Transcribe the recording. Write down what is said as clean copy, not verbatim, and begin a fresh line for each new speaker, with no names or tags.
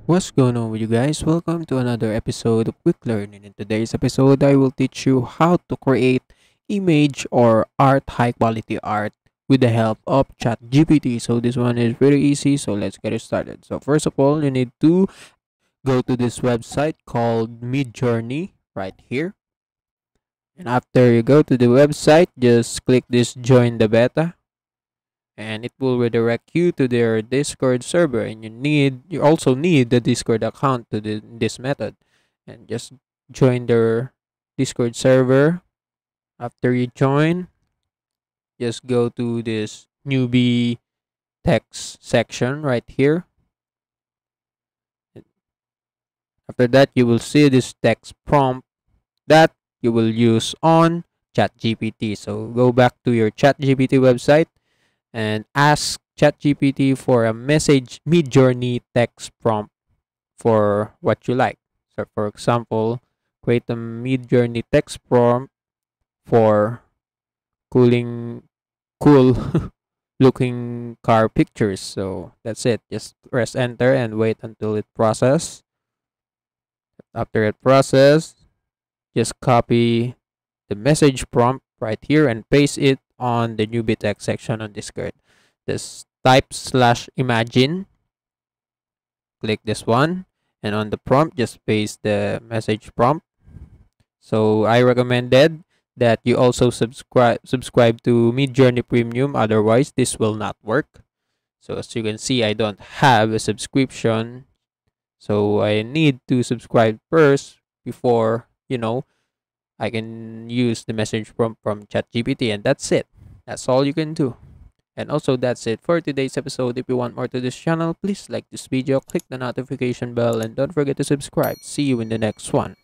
What's going on with you guys? Welcome to another episode of Quick Learning. In today's episode, I will teach you how to create image or high quality art with the help of ChatGPT. So this one is very easy, so let's get it started. So first of all, you need to go to this website called Midjourney right here. And after you go to the website, just click this join the beta and it will redirect you to their Discord server, and you also need the Discord account to this method, and just join their Discord server. After you join, just go to this newbie text section right here. After that, you will see this text prompt that you will use on ChatGPT. So go back to your ChatGPT website and ask ChatGPT for a message mid-journey text prompt for what you like. So for example, create a mid-journey text prompt for cool looking car pictures. So that's it. Just press enter and wait until it process. After it process, just copy the message prompt right here and paste it on the newbie text section on Discord. Just type /imagine, click this one, and on the prompt just paste the message prompt. So I recommended that you also subscribe to Midjourney Premium, otherwise this will not work. So as you can see, I don't have a subscription, so I need to subscribe first before I can use the message from ChatGPT, and that's it. That's all you can do. And also, that's it for today's episode. If you want more to this channel, please like this video, click the notification bell, and don't forget to subscribe. See you in the next one.